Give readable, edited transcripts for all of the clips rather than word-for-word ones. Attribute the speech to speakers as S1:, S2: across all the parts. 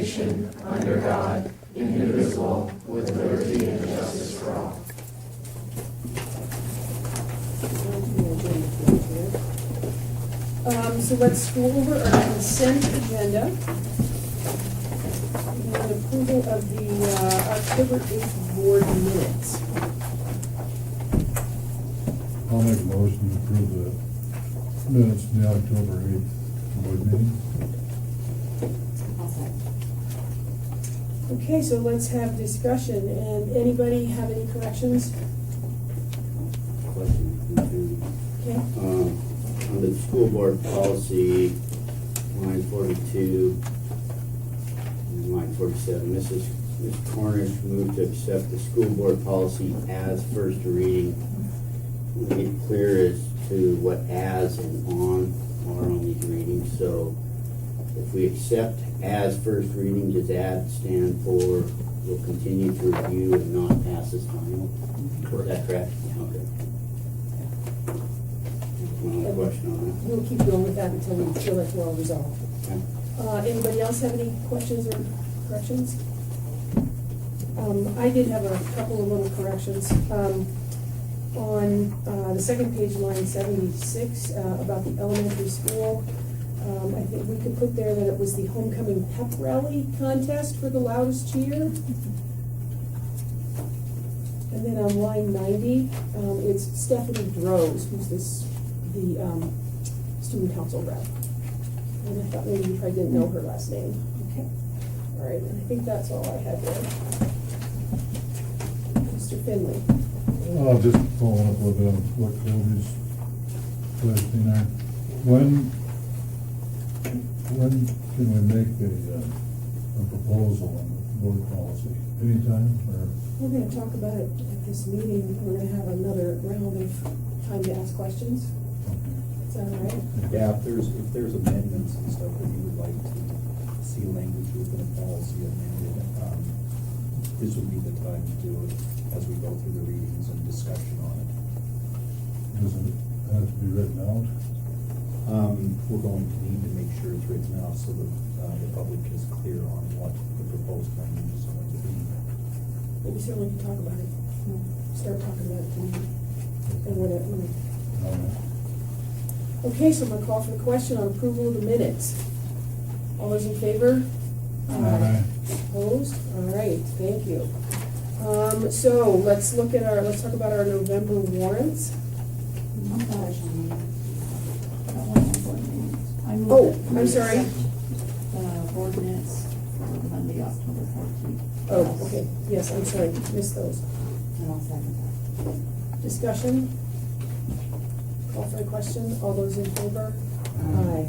S1: nation, under God, indivisible, with liberty and justice for all.
S2: So let's go over our consent agenda. And approval of the October 8th board minutes.
S3: I'll make a motion to approve the minutes from the October 8th board meeting.
S2: Okay, so let's have discussion. And anybody have any corrections?
S4: Question.
S2: Okay.
S4: Under the school board policy, line 42 and line 47, Ms. Cornish moved to accept the school board policy as first reading. Make it clear as to what as and on are on these readings. So if we accept as first reading, does that stand for will continue to review and not pass as final? Is that correct? Okay. One question on that.
S2: We'll keep going with that until we feel like we're all resolved.
S4: Okay.
S2: Anybody else have any questions or corrections? I did have a couple of little corrections. On the second page, line 76, about the elementary school, I think we could put there that it was the homecoming pep rally contest for the loudest cheer. And then on line 90, it's Stephanie Droz, who's the student council rep. And I thought maybe you probably didn't know her last name. Okay. All right, and I think that's all I had there. Mr. Finley.
S3: Just following up a little bit on what Kobe's questioning there. When can we make a proposal on the board policy? Anytime, or?
S2: We're gonna talk about it at this meeting. We're gonna have another round of time to ask questions. Is that all right?
S5: Yeah, if there's amendments and stuff that you would like to see language within a policy amended, this would be the time to do it as we go through the readings and discussion on it.
S3: Does it have to be written out?
S5: We're going to need to make sure it's written out so that the public is clear on what the proposed language is going to be.
S2: But we certainly can talk about it. Start talking about it tonight. And whatever. Okay, so I'm gonna call for the question on approval of the minutes. All those in favor?
S3: Aye.
S2: Opposed? All right, thank you. So let's talk about our November warrants. Oh, I'm sorry.
S6: Board minutes for Monday, October 14th.
S2: Oh, okay, yes, I'm sorry, missed those.
S6: And I'll second that.
S2: Discussion? Call for the question, all those in favor? Aye.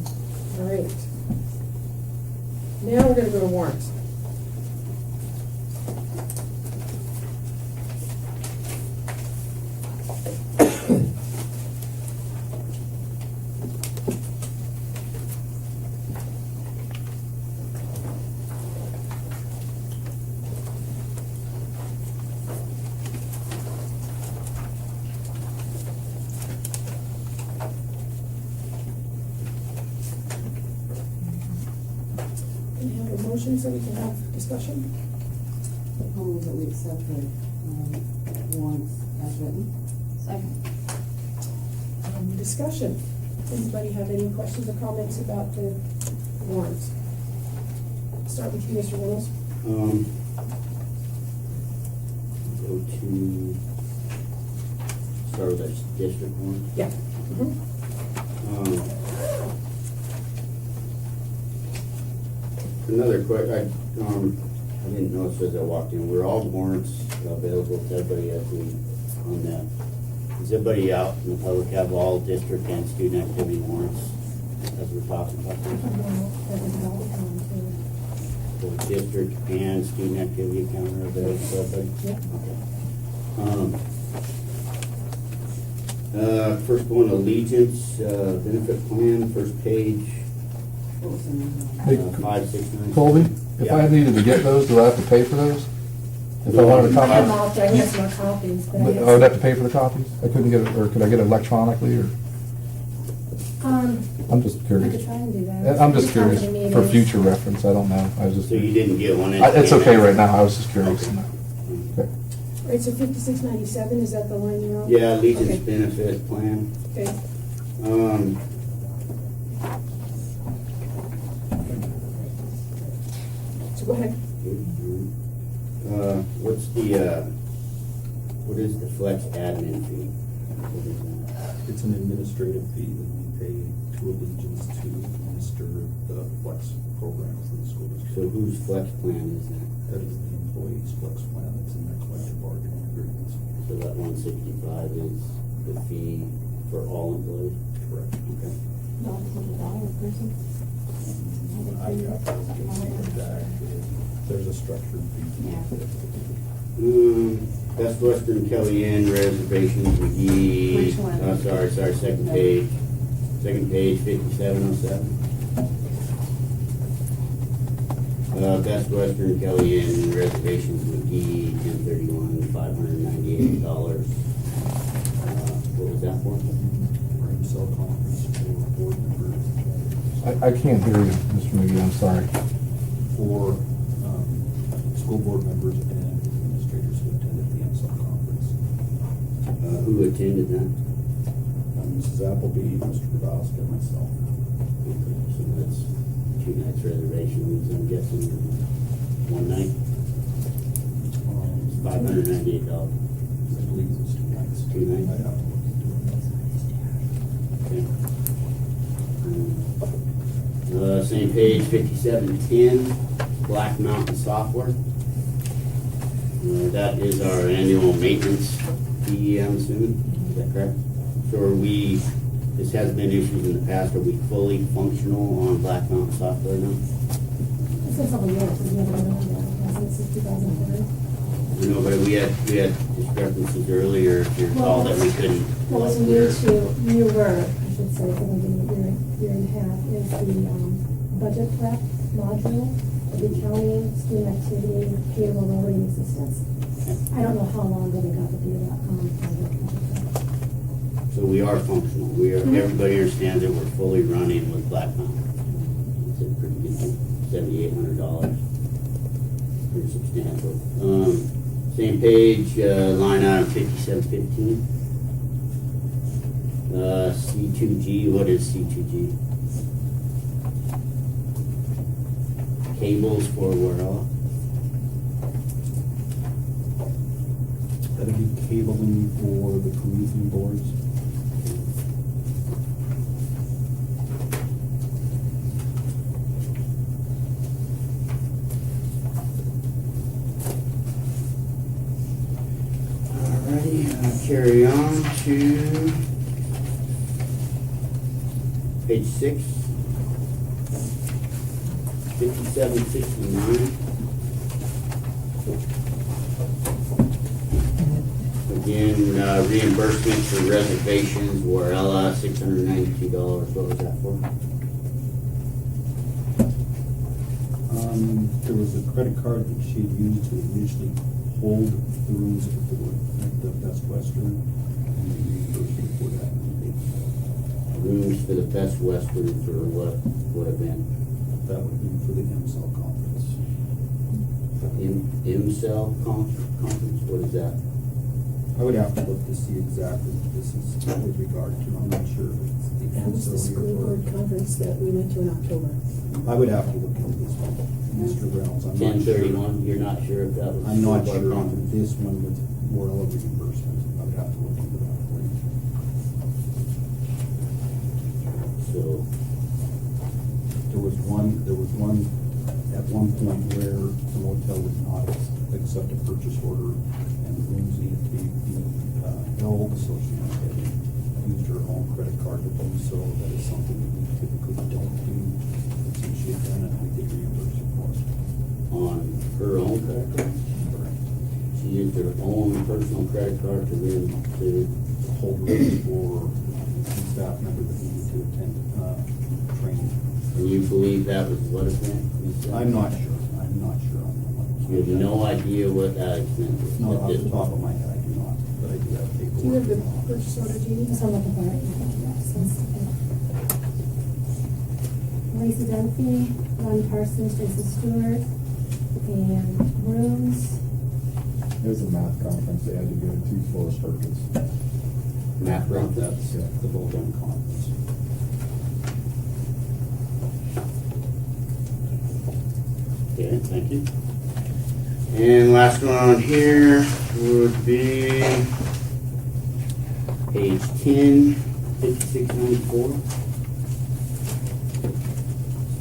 S2: All right. Now we're gonna go to warrants. Can we have a motion so we can have discussion?
S6: I'll move that we accept the warrants as written. Second.
S2: Discussion. Anybody have any questions or comments about the warrants? Start with you, Mr. Reynolds.
S4: Go to, start with that district one.
S2: Yeah.
S4: Another question, I didn't notice as I walked in, were all warrants available to everybody as we, on that? Does everybody out in the public have all district and student activity warrants as we're talking about this? The district and student activity account are available to everybody?
S2: Yeah.
S4: Okay. First one, Allegiance, benefit plan, first page,
S5: Hey,
S4: 569.
S5: Colby, if
S4: Yeah.
S5: I needed to get those, do I have to pay for those? If I wanted a
S2: I'm
S5: copy?
S2: off, I have some copies, but I
S5: I
S2: have
S5: would have to pay for the copies? I couldn't get it, or could I get it electronically, or?
S7: I'm just
S8: I could
S7: curious.
S8: try and do that.
S7: I'm just
S8: How
S7: curious,
S8: many
S7: for
S8: meetings?
S7: future reference, I don't know, I was just.
S4: So you didn't get one?
S7: It's okay right now, I was just curious.
S4: Okay.
S7: Okay.
S2: All right, so 5697, is that the line you're on?
S4: Yeah, Legion's
S2: Okay.
S4: benefit plan.
S2: Okay. So go ahead.
S4: What is the flex admin fee? What is that?
S5: It's an administrative fee that we pay to Allegiance to administer the flex program for the school district.
S4: So whose flex plan is that?
S5: That is the employee's flex plan that's in their collective bargaining agreements.
S4: So that 165 is the fee for all employees?
S5: Correct.
S4: Okay.
S6: $100 a person?
S5: I got that. There's a structured fee.
S6: Yeah.
S4: Best Western Kellyanne reservations, McGee.
S6: Which one?
S4: Oh, sorry, second page. Second page, 5707. Best Western Kellyanne reservations, McGee, 1031, $598. What was that for?
S5: Room cell conference for board members.
S7: I can't hear you, Mr. McGee, I'm sorry.
S5: For school board members and administrators who attended the MSL conference.
S4: Who attended that?
S5: Mrs. Appleby, Mr. Grabowska, and myself.
S4: Okay, so that's 2 nights reservations, I'm guessing, one night, $598.
S5: I believe it was 2 nights.
S4: 2 nights?
S5: I'd have to look into it.
S4: Okay. Same page, 5710, Black Mountain Software. That is our annual maintenance fee, I'm assuming, is that correct? So are we, this has been issues in the past, are we fully functional on Black Mountain Software now?
S8: It's been several years, we've never done that, since 2003.
S4: I know, but we had discrepancies earlier, if you recall, that we couldn't.
S8: What was new to, newer, I should say, for the year and a half, is the budget prep module, the accounting, student activity, payroll, lowering assistance. I don't know how long ago they got to do that. Project prep.
S4: So we are functional, we are, everybody understands that we're fully running with Black Mountain. It's a pretty good thing, $7,800, pretty substantial. Same page, line item 5715. C2G, what is C2G? Cables for where all?
S5: That'd be cabling for the commuting boards.
S4: Alrighty, carry on to page 6, 5769. Again, reimbursement for reservations, Warella, $692. What was that for?
S5: There was a credit card that she had used to initially hold the rooms at the Best Western, and they reimbursed me for that.
S4: Rooms for the Best Western for what event?
S5: That would be for the MSL conference.
S4: MCell conference, what is that?
S5: I would have to look to see exactly what this is with regard to. I'm not sure if it's the
S2: That was the school board conference that we went to in October.
S5: I would have to look into this one, Mr. Reynolds. I'm not sure.
S4: 1031, you're not sure if that was.
S5: I'm not
S4: school board
S5: sure on
S4: conference?
S5: this one with Warella reimbursement. I would have to look into that for you.
S4: So,
S5: There was one at one point where the motel would not accept a purchase order and the rooms needed to be held, so she used her own credit card to do so. That is something that we typically don't do. Since she had done it, we did reimburse her for it.
S4: on her own credit card?
S5: Correct.
S4: She used her own personal credit card to
S5: Hold rooms for some staff member that needed to attend training.
S4: and you believe that was what event? you said?
S5: I'm not sure on that one.
S4: You have no idea what that expense is?
S5: Not
S4: at
S5: off
S4: this
S5: the top
S4: point?
S5: of my head, I do not, but I do have paperwork.
S2: Do you have the purchase order, Jeannie?
S8: So I'm looking for it. Lisa Dunphy, Ron Parsons, Jason Stewart, and rooms.
S7: It was a math conference they had to go to for purpose.
S4: Math round,
S5: That's the Bolton conference.
S4: Okay, thank you. And last one on here would be page 10, 5694.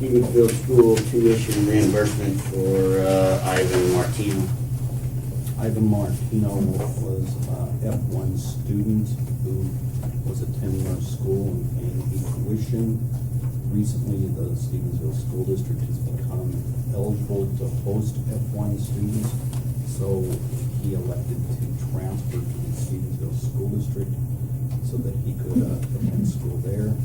S4: Stevensville School tuition reimbursement for Ivan Martino.
S5: Ivan Martino was a F1 student who was attending our school and paying tuition. Recently, the Stevensville School District has become eligible to host F1 students, so he elected to transfer to the Stevensville School District so that he could attend school there.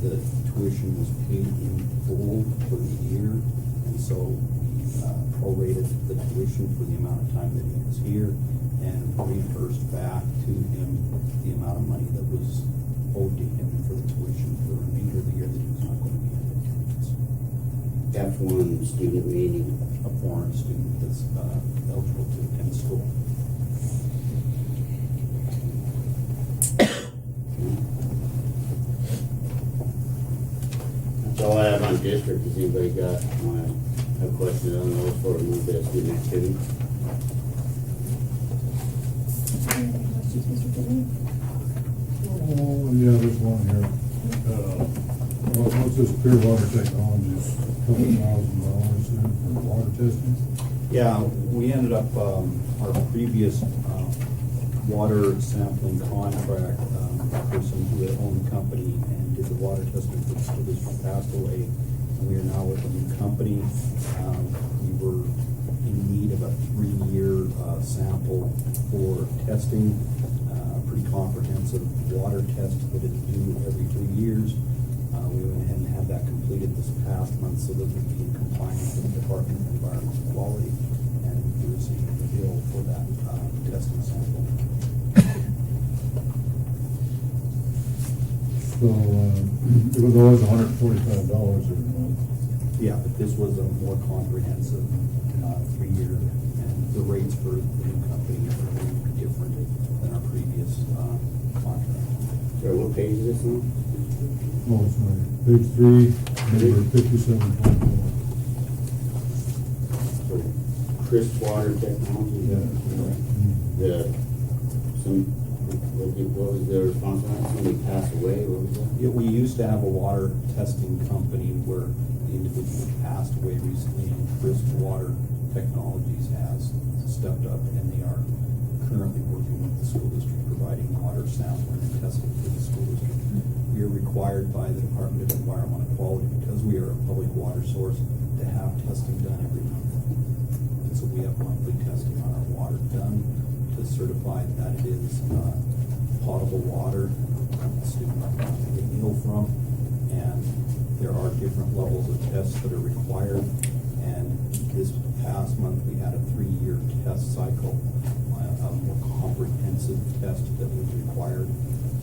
S5: The tuition was paid in full for the year, and so we prorated the tuition for the amount of time that he was here and reimbursed back to him the amount of money that was owed to him for the tuition for the remainder of the year that he was not going to be in attendance.
S4: F1 student meeting.
S5: A foreign student that's eligible to attend school.
S4: That's all I have on district. Has anybody got, have questions on those before we move to student activity?
S8: Any questions, Mr. Goodwin?
S3: Oh, yeah, there's one here. What's this Pure Water Technologies, $2,000 for water testing?
S5: Yeah, we ended up, our previous water sampling contract, the person who had owned the company and did the water testing for the school district passed away, and we are now with a new company. We were in need of a 3-year sample for testing, pretty comprehensive water test that is due every 2 years. We went ahead and had that completed this past month so that we'd be in compliance with the Department of Environmental Quality, and we received the bill for that testing sample.
S3: So, it was always $145 every month.
S5: Yeah, but this was a more comprehensive 3-year, and the rates for the new company are going to be different than our previous contract.
S4: Sorry, what page is this on?
S3: Oh, sorry, page 3, number 5724.
S4: So, Chris Water Technology?
S3: Yeah.
S4: What was the response on that? Somebody passed away, what was that?
S5: Yeah, we used to have a water testing company where the individual passed away recently, and Crisp Water Technologies has stepped up, and they are currently working with the school district, providing water sampling and testing for the school district. We are required by the Department of Environmental Quality, because we are a public water source, to have testing done every month. And so we have monthly testing on our water done to certify that it is potable water that the student might not get ill from. And there are different levels of tests that are required. And this past month, we had a 3-year test cycle, a more comprehensive test that was required.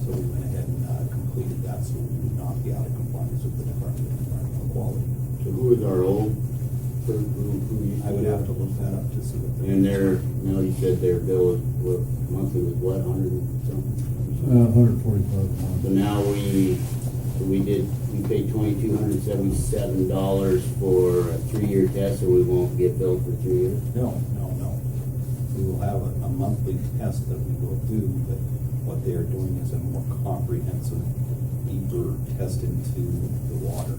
S5: So we went ahead and completed that, so we would not be out of compliance with the Department of Environmental Quality.
S4: So who was our old, who used
S5: I would have to look that up to see what.
S4: And their, you said their bill was monthly was what, 100 and something?
S3: $145 a
S4: So
S3: month.
S4: now we paid $2,277 for a 3-year test, so we won't get billed for 3 years?
S5: No. We will have a monthly test that we will do, but what they are doing is a more comprehensive, deeper test into the water.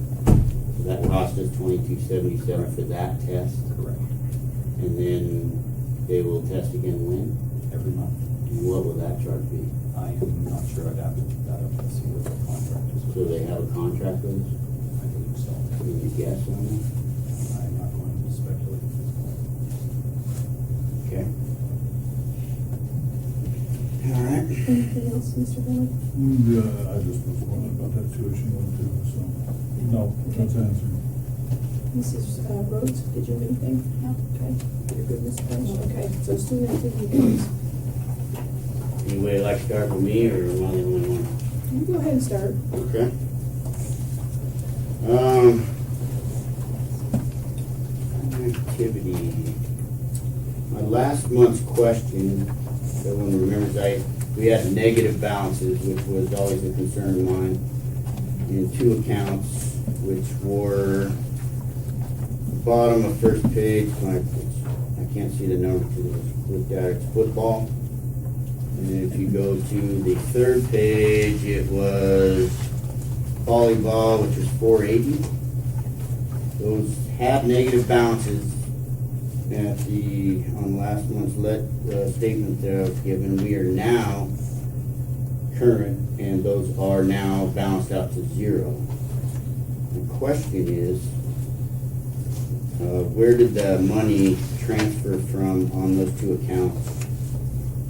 S4: So that cost us $2,277 for that test?
S5: Correct.
S4: And then they will test again when?
S5: Every month.
S4: And what will that charge be?
S5: I am not sure. I'd have to look that up and see what the contract is.
S4: So they have a contract with us?
S5: I believe so.
S4: Can you guess on that?
S5: I'm not going to speculate at this point.
S4: Okay. All right.
S2: Anything else, Mr. Goodwin?
S3: Yeah, I just was wondering about that tuition one too, so, no, that's answered.
S2: Mrs. Rhodes, did you have anything? No. Okay, you're good, Ms. French? Okay, so student activity goals.
S4: Anybody like to start with me, or am I the only one?
S2: You go ahead and start.
S4: Okay. activity. My last month's question, if everyone remembers, we had negative balances, which was always a concern of mine, in two accounts, which were bottom of first page, I can't see the number because it's looked at, it's football. And then if you go to the third page, it was volleyball, which was 480. Those had negative balances on last month's statement that I was given. We are now current, and those are now balanced out to zero. The question is, where did the money transfer from on those two accounts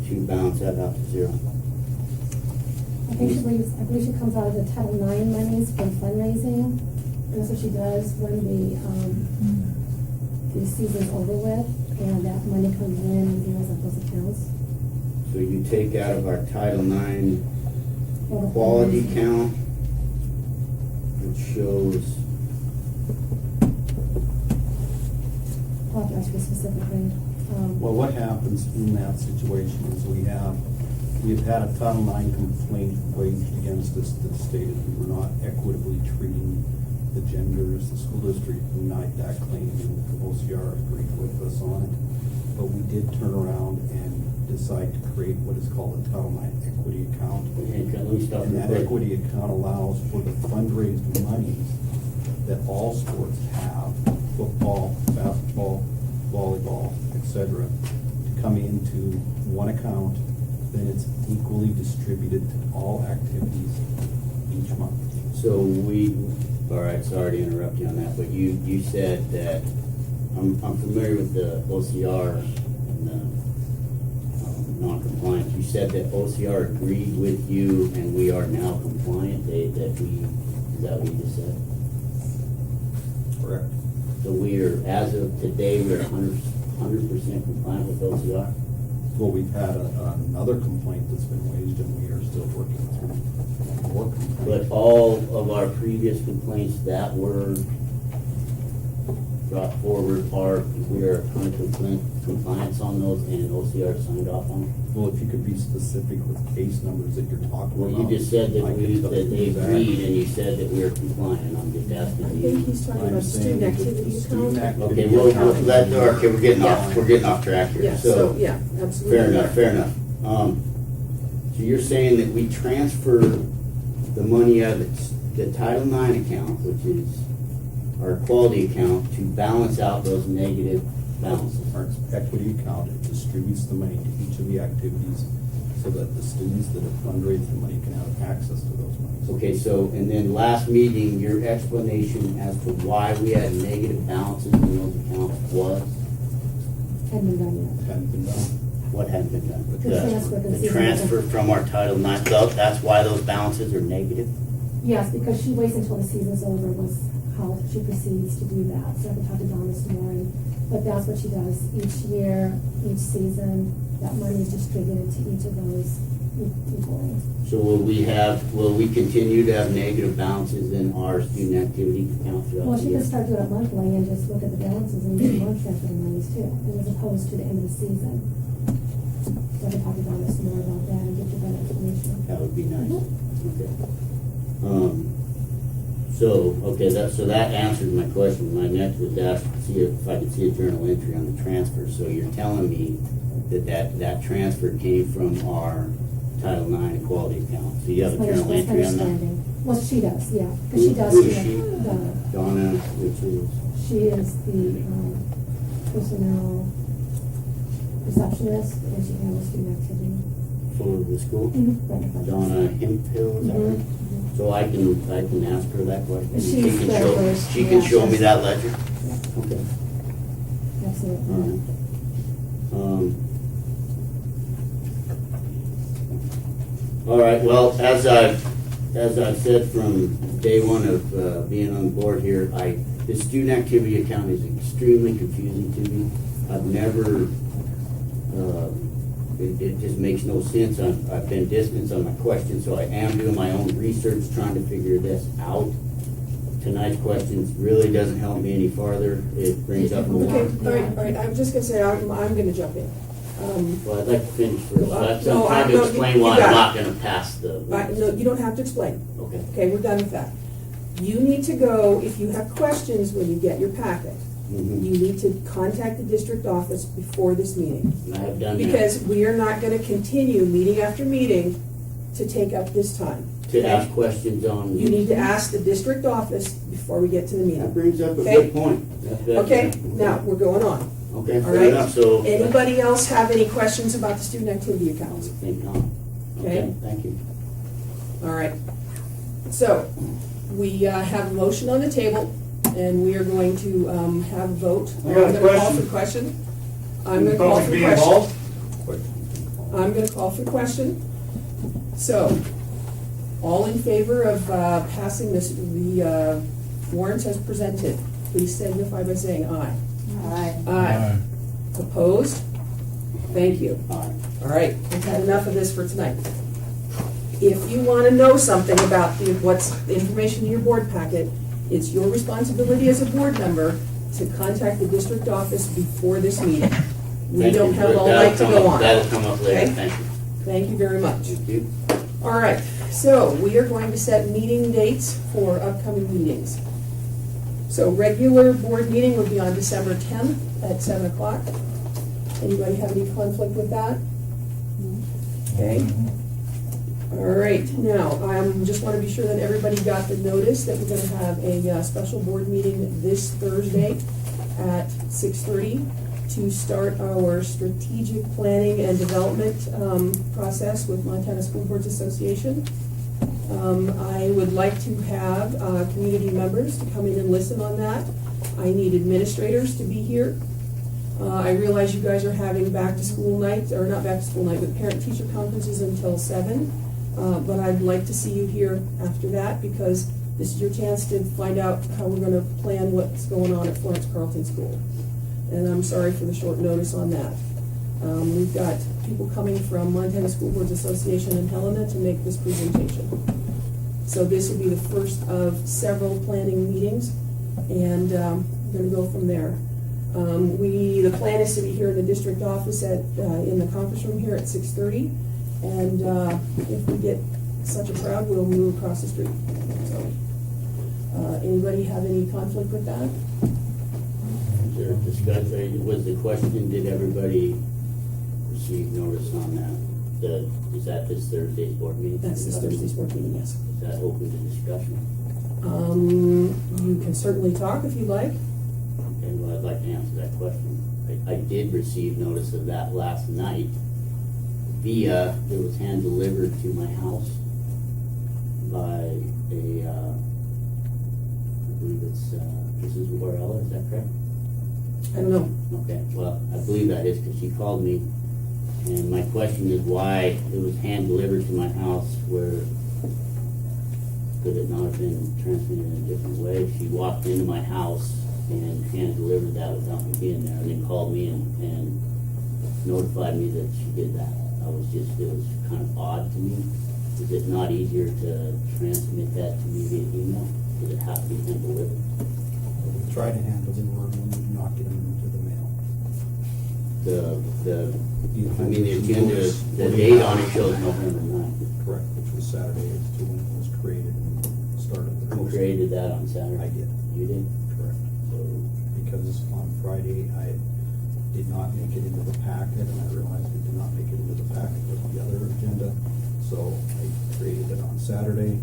S4: to balance that out to zero?
S8: I believe she comes out of the Title IX monies from fundraising. And that's what she does when the season's over with, and that money comes in and zeroes up those accounts.
S4: So you take out of our Title IX
S8: For the
S4: quality
S8: fundraising.
S4: count, which shows,
S8: I'll have to ask you specifically.
S5: Well, what happens in that situation is we've had a Title IX complaint waged against us that stated we were not equitably treating the genders. The school district denied that claim, and OCR agreed with us on it. But we did turn around and decide to create what is called a Title IX equity account.
S4: okay, let me stop
S5: And
S4: you
S5: that
S4: there.
S5: equity account allows for the fundraised monies that all sports have, football, basketball, volleyball, etc., to come into one account. Then it's equally distributed to all activities each month.
S4: So all right, sorry to interrupt you on that, but you said that, I'm familiar with the OCR and the non-compliance. You said that OCR agreed with you and we are now compliant, is that what you just said?
S5: Correct.
S4: So we are, as of today, we're 100% compliant with OCR?
S5: Well, we've had another complaint that's been waged, and we are still working through more complaints.
S4: But all of our previous complaints that were brought forward we are 100% compliance on those and OCR signed off on them?
S5: Well, if you could be specific with case numbers that you're talking
S4: Well,
S5: about.
S4: you just said that
S5: I can tell
S4: that
S5: you
S4: they
S5: exactly.
S4: agreed and you said that we are compliant. I'm just
S2: I
S4: asking
S2: think
S4: you.
S2: he's talking
S5: I'm
S2: about
S5: saying
S2: student
S5: that the
S2: activity
S5: student
S2: account.
S5: activity
S4: Okay, we're
S5: account-
S4: getting off track here.
S2: Yeah, so, yeah, absolutely.
S4: Fair enough. So you're saying that we transfer the money out of the Title IX account, which is our quality account, to balance out those negative balances?
S5: Our equity account, it distributes the money to each of the activities so that the students that have fundraised the money can have access to those monies.
S4: Okay, so, and then last meeting, your explanation as to why we had negative balances in those accounts was,
S8: Hadn't been done yet.
S5: Hadn't been done.
S4: what hadn't been done?
S8: The transfer, the
S4: The
S8: season-
S4: transfer from our Title IX, so that's why those balances are negative?
S8: Yes, because she waits until the season's over was how she proceeds to do that. So I can talk to Dawn this morning. But that's what she does each year, each season. That money is distributed to each of those equally.
S4: So will we continue to have negative balances in our student activity account throughout
S8: Well,
S4: the
S8: she
S4: year?
S8: can start doing it monthly and just look at the balances and each month transfer the monies too, and as opposed to the end of the season. So I can talk to Dawn this more about that and get you that information.
S4: That would be nice.
S8: Mhm.
S4: Okay. So that answers my question. My next was to ask, see if I could see a journal entry on the transfer. So you're telling me that transfer came from our Title IX quality account. So you have a
S8: That's my
S4: journal entry on that?
S8: understanding. Well, she does, yeah, because she does.
S4: Who is
S8: do
S4: she?
S8: the-
S4: Donna, which is,
S8: She is the personnel receptionist, and she handles student activity.
S4: for the school?
S8: Right.
S4: Donna Hemphill, is that right?
S8: Mhm.
S4: So I can ask her that question.
S8: She's
S4: She can
S8: there
S4: show-
S8: first,
S4: She can
S8: yeah,
S4: show me
S8: she's-
S4: that ledger?
S8: Yeah,
S4: Okay.
S8: absolutely.
S4: All right, well, as I've said from day one of being on board here, the student activity account is extremely confusing to me. I've never, it just makes no sense. I've been distanced on my question, so I am doing my own research, trying to figure this out. tonight's questions really doesn't help me any farther. It brings up more.
S2: Okay, all right, I'm just gonna say, I'm gonna jump in.
S4: Well, I'd like to finish first. I have
S2: No,
S4: some time
S2: no,
S4: to explain
S2: you
S4: why
S2: got
S4: I'm
S2: it.
S4: not gonna pass the.
S2: No, you don't have to explain.
S4: Okay.
S2: Okay, we're done with that. You need to go, if you have questions when you get your packet,
S4: Mhm.
S2: you need to contact the district office before this meeting.
S4: And I have done that.
S2: Because we are not gonna continue meeting after meeting to take up this time.
S4: To
S2: okay?
S4: ask questions on.
S2: You need to ask the district office before we get to the
S4: That
S2: meeting.
S4: brings up a
S2: Okay.
S4: good point.
S2: Okay, now, we're going on.
S4: Okay,
S2: All
S4: fair
S2: right?
S4: enough, so.
S2: Anybody else have any questions about the student activity
S4: I
S2: accounts?
S4: think not.
S2: Okay.
S4: Okay, thank you.
S2: All right. So, we have a motion on the table, and we are going to have a vote.
S1: I got a
S2: I'm gonna call
S1: question.
S2: for question. I'm gonna call
S1: Public
S2: for
S1: be
S2: question.
S1: involved?
S2: I'm gonna call for question. So, all in favor of passing the warrants as presented, please signify by saying aye.
S6: Aye.
S2: Aye. Opposed? Thank you.
S4: Aye.
S2: All right, we've had enough of this for tonight. If you want to know something about what's the information in your board packet, it's your responsibility as a board member to contact the district office before this meeting. We
S4: Thank
S2: don't
S4: you.
S2: have all
S4: That'll
S2: night to
S4: come
S2: go
S4: up-
S2: on.
S4: That'll come up later,
S2: Okay?
S4: thank you.
S2: Thank you very much.
S4: Thank you.
S2: All right, so we are going to set meeting dates for upcoming meetings. So regular board meeting would be on December 10th at 7 o'clock. Anybody have any conflict with that? Okay. All right, now, I just want to be sure that everybody got the notice that we're going to have a special board meeting this Thursday at 6:30 to start our strategic planning and development process with Montana School Boards Association. I would like to have community members to come in and listen on that. I need administrators to be here. I realize you guys are having back-to-school night, or not back-to-school night, but parent-teacher conferences until 7. But I'd like to see you here after that, because this is your chance to find out how we're gonna plan what's going on at Florence Carlton School. And I'm sorry for the short notice on that. We've got people coming from Montana School Boards Association in Helena to make this presentation. So this will be the first of several planning meetings, and we're gonna go from there. The plan is to be here in the district office in the conference room here at 6:30. And if we get such a crowd, we'll move across the street. So, anybody have any conflict with that?
S4: Is there discussion, was the question, did everybody receive notice on that? Is that this Thursday's board meeting?
S2: That's this Thursday's board meeting, yes.
S4: Is that open to discussion?
S2: You can certainly talk if you'd like.
S4: Okay, well, I'd like to answer that question. I did receive notice of that last night via, it was hand delivered to my house by I believe it's Mrs. Warella, is that correct?
S2: I don't know.
S4: Okay, well, I believe that is because she called me, and my question is why it was hand delivered to my house, where could it not have been transmitted in a different way? She walked into my house and hand delivered that without me being there, and then called me and notified me that she did that. It was kind of odd to me. Is it not easier to transmit that to me via email? Does it have to be hand delivered?
S5: Try to handle the word when you not get them into the mail.
S4: The agenda, the date on it shows November 9th.
S5: Correct, which was Saturday, as to when it was created and started. the
S4: Who
S5: posting.
S4: created that on Saturday?
S5: I did,
S4: You did?
S5: correct.
S4: So,
S5: Because on Friday, I did not make it into the packet, and I realized it did not make it into the packet with the other agenda. So I created it on Saturday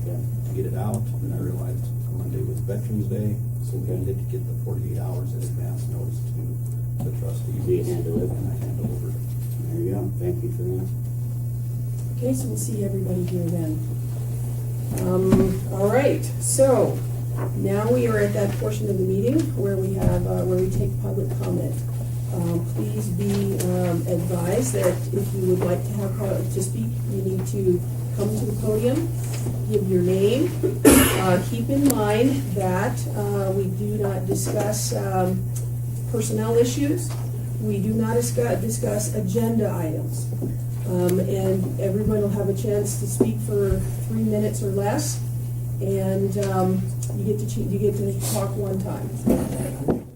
S4: okay.
S5: to get it out, and I realized Monday was Veterans Day, so we needed to get the 48 hours in advance notice to the trustees.
S4: So you hand delivered?
S5: And I hand delivered it.
S4: There you go. Thank you for that.
S2: Okay, so we'll see everybody here then. All right, so now we are at that portion of the meeting where we have, where we take public comment. Please be advised that if you would like to have, to speak, you need to come to the podium, give your name. Keep in mind that we do not discuss personnel issues. We do not discuss agenda items. And everyone will have a chance to speak for 3 minutes or less. and, you get to talk one time.